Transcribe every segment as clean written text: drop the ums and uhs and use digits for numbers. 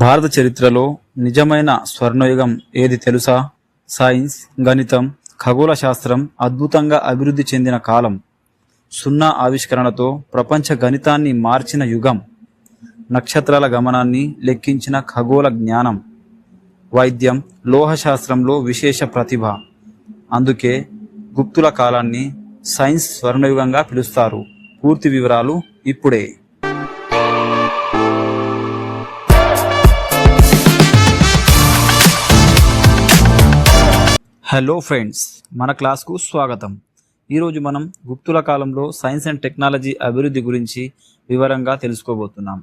భారత చరిత్రలో నిజమైన స్వర్ణయుగం ఏది తెలుసా? సైన్స్, గణితం, ఖగోళ శాస్త్రం అద్భుతంగా అభివృద్ధి చెందిన కాలం. సున్నా ఆవిష్కరణతో ప్రపంచ గణితాన్ని మార్చిన యుగం. నక్షత్రాల గమనాన్ని లెక్కించిన ఖగోళ జ్ఞానం. వైద్యం, లోహశాస్త్రంలో విశేష ప్రతిభ. అందుకే గుప్తుల కాలాన్ని సైన్స్ స్వర్ణయుగంగా పిలుస్తారు. పూర్తి వివరాలు ఇప్పుడే. హలో ఫ్రెండ్స్, మన క్లాస్కు స్వాగతం. ఈరోజు మనం గుప్తుల కాలంలో సైన్స్ అండ్ టెక్నాలజీ అభివృద్ధి గురించి వివరంగా తెలుసుకోబోతున్నాం.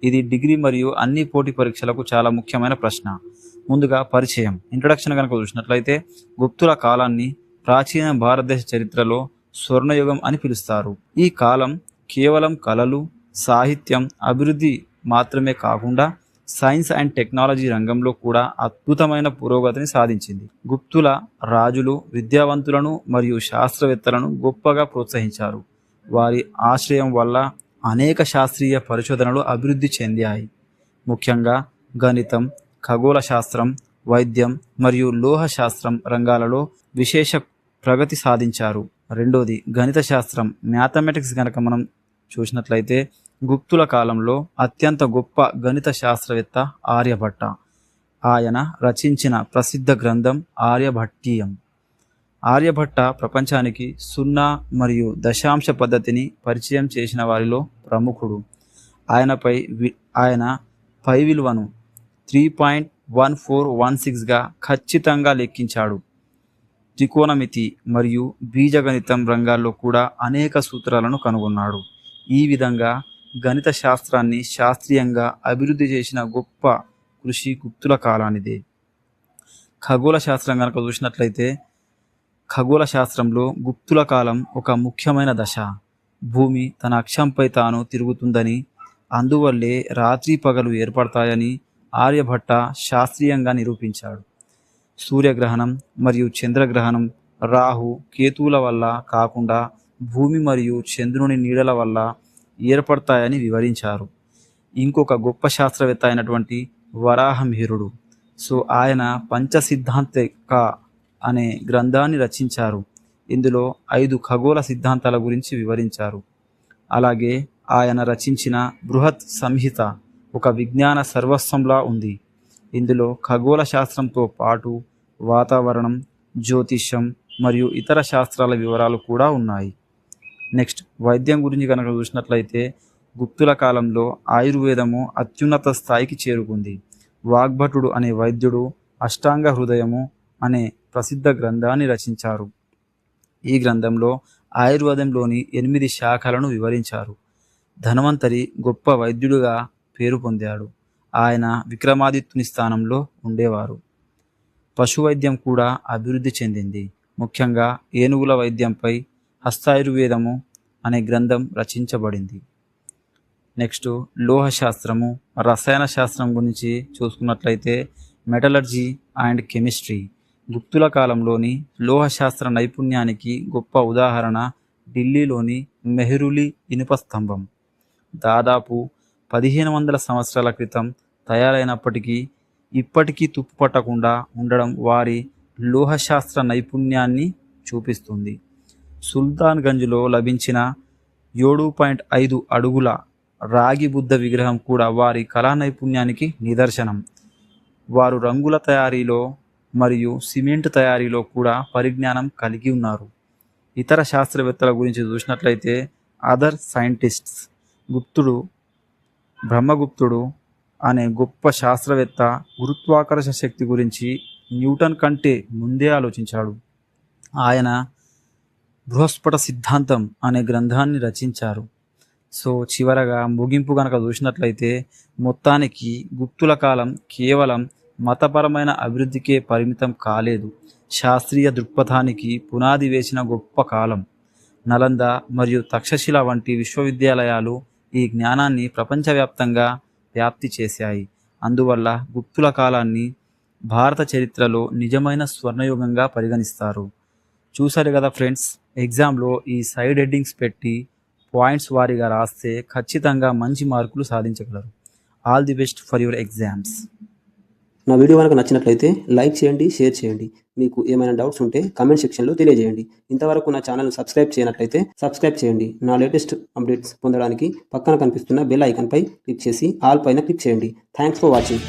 ఇది డిగ్రీ మరియు అన్ని పోటీ పరీక్షలకు చాలా ముఖ్యమైన ప్రశ్న. ముందుగా పరిచయం, ఇంట్రడక్షన్ కనుక చూసినట్లయితే, గుప్తుల కాలాన్ని ప్రాచీన భారతదేశ చరిత్రలో స్వర్ణయుగం అని పిలుస్తారు. ఈ కాలం కేవలం కళలు, సాహిత్యం అభివృద్ధి మాత్రమే కాకుండా సైన్స్ అండ్ టెక్నాలజీ రంగంలో కూడా అద్భుతమైన పురోగతిని సాధించింది. గుప్తుల రాజులు విద్యావంతులను మరియు శాస్త్రవేత్తలను గొప్పగా ప్రోత్సహించారు. వారి ఆశ్రయం వల్ల అనేక శాస్త్రీయ పరిశోధనలు అభివృద్ధి చెందాయి. ముఖ్యంగా గణితం, ఖగోళ శాస్త్రం, వైద్యం మరియు లోహ శాస్త్రం రంగాలలో విశేష ప్రగతి సాధించారు. రెండోది గణిత శాస్త్రం, మ్యాథమెటిక్స్ కనుక మనం చూసినట్లయితే, గుప్తుల కాలంలో అత్యంత గొప్ప గణిత శాస్త్రవేత్త ఆర్యభట్ట. ఆయన రచించిన ప్రసిద్ధ గ్రంథం ఆర్యభట్టీయం. ఆర్యభట్ట ప్రపంచానికి సున్నా మరియు దశాంశ పద్ధతిని పరిచయం చేసిన వారిలో ప్రముఖుడు. ఆయన పై విలువను 3.1416గా ఖచ్చితంగా లెక్కించాడు. త్రికోణమితి మరియు బీజగణితం రంగాల్లో కూడా అనేక సూత్రాలను కనుగొన్నాడు. ఈ విధంగా గణిత శాస్త్రాన్ని శాస్త్రీయంగా అభివృద్ధి చేసిన గొప్ప కృషి గుప్తుల కాలానిదే. ఖగోళ శాస్త్రం కనుక చూసినట్లయితే, ఖగోళ శాస్త్రంలో గుప్తుల కాలం ఒక ముఖ్యమైన దశ. భూమి తన అక్షంపై తాను తిరుగుతుందని, అందువల్లే రాత్రి పగలు ఏర్పడతాయని ఆర్యభట్ట శాస్త్రీయంగా నిరూపించాడు. సూర్యగ్రహణం మరియు చంద్రగ్రహణం రాహు కేతువుల వల్ల కాకుండా భూమి మరియు చంద్రుని నీడల వల్ల ఏర్పడతాయని వివరించారు. ఇంకొక గొప్ప శాస్త్రవేత్త అయినటువంటి వరాహమిహిరుడు, ఆయన పంచసిద్ధాంతిక అనే గ్రంథాన్ని రచించారు. ఇందులో 5 ఖగోళ సిద్ధాంతాల గురించి వివరించారు. అలాగే ఆయన రచించిన బృహత్ సంహిత ఒక విజ్ఞాన సర్వస్వంలా ఉంది. ఇందులో ఖగోళ శాస్త్రంతో పాటు వాతావరణం, జ్యోతిష్యం మరియు ఇతర శాస్త్రాల వివరాలు కూడా ఉన్నాయి. నెక్స్ట్ వైద్యం గురించి కనుక చూసినట్లయితే, గుప్తుల కాలంలో ఆయుర్వేదము అత్యున్నత స్థాయికి చేరుకుంది. వాగ్భటుడు అనే వైద్యుడు అష్టాంగ హృదయము అనే ప్రసిద్ధ గ్రంథాన్ని రచించారు. ఈ గ్రంథంలో ఆయుర్వేదంలోని 8 శాఖలను వివరించారు. ధన్వంతరి గొప్ప వైద్యుడిగా పేరు పొందాడు. ఆయన విక్రమాదిత్యుని స్థానంలో ఉండేవారు. పశువైద్యం కూడా అభివృద్ధి చెందింది. ముఖ్యంగా ఏనుగుల వైద్యంపై హస్తాయుర్వేదము అనే గ్రంథం రచించబడింది. నెక్స్ట్ లోహశాస్త్రము, రసాయన శాస్త్రం గురించి చూసుకున్నట్లయితే, మెటలర్జీ అండ్ కెమిస్ట్రీ. గుప్తుల కాలంలోని లోహశాస్త్ర నైపుణ్యానికి గొప్ప ఉదాహరణ ఢిల్లీలోని మెహ్రూలి ఇనుప స్తంభం. దాదాపు 1500 సంవత్సరాల క్రితం తయారైనప్పటికీ ఇప్పటికీ తుప్పు పట్టకుండా ఉండడం వారి లోహశాస్త్ర నైపుణ్యాన్ని చూపిస్తుంది. సుల్తాన్గంజ్లో లభించిన 7.5 అడుగుల రాగి బుద్ధ విగ్రహం కూడా వారి కళా నైపుణ్యానికి నిదర్శనం. వారు రంగుల తయారీలో మరియు సిమెంట్ తయారీలో కూడా పరిజ్ఞానం కలిగి ఉన్నారు. ఇతర శాస్త్రవేత్తల గురించి చూసినట్లయితే, అదర్ సైంటిస్ట్స్. బ్రహ్మగుప్తుడు అనే గొప్ప శాస్త్రవేత్త గురుత్వాకర్షణ శక్తి గురించి న్యూటన్ కంటే ముందే ఆలోచించాడు. ఆయన బృహస్పట సిద్ధాంతం అనే గ్రంథాన్ని రచించారు. చివరగా ముగింపు కనుక చూసినట్లయితే, మొత్తానికి గుప్తుల కాలం కేవలం మతపరమైన అభివృద్ధికే పరిమితం కాలేదు. శాస్త్రీయ దృక్పథానికి పునాది వేసిన గొప్ప కాలం. నలంద మరియు తక్షశిల వంటి విశ్వవిద్యాలయాలు ఈ జ్ఞానాన్ని ప్రపంచవ్యాప్తంగా వ్యాప్తి చేశాయి. అందువల్ల గుప్తుల కాలాన్ని భారత చరిత్రలో నిజమైన స్వర్ణయుగంగా పరిగణిస్తారు. చూసారు కదా ఫ్రెండ్స్, ఎగ్జామ్లో ఈ సైడ్ హెడ్డింగ్స్ పెట్టి పాయింట్స్ వారీగా రాస్తే ఖచ్చితంగా మంచి మార్కులు సాధించగలరు. All the best for your exams. నా వీడియో కనుక నచ్చినట్లయితే లైక్ చేయండి, షేర్ చేయండి. మీకు ఏమైనా డౌట్స్ ఉంటే కామెంట్ సెక్షన్లో తెలియజేయండి. ఇంతవరకు నా ఛానల్ సబ్స్క్రైబ్ చేయనట్లయితే సబ్స్క్రైబ్ చేయండి. నా లేటెస్ట్ అప్డేట్స్ పొందడానికి పక్కన కనిపిస్తున్న బెల్ ఐకాన్పై క్లిక్ చేసి ఆల్ పైన క్లిక్ చేయండి. Thanks for watching.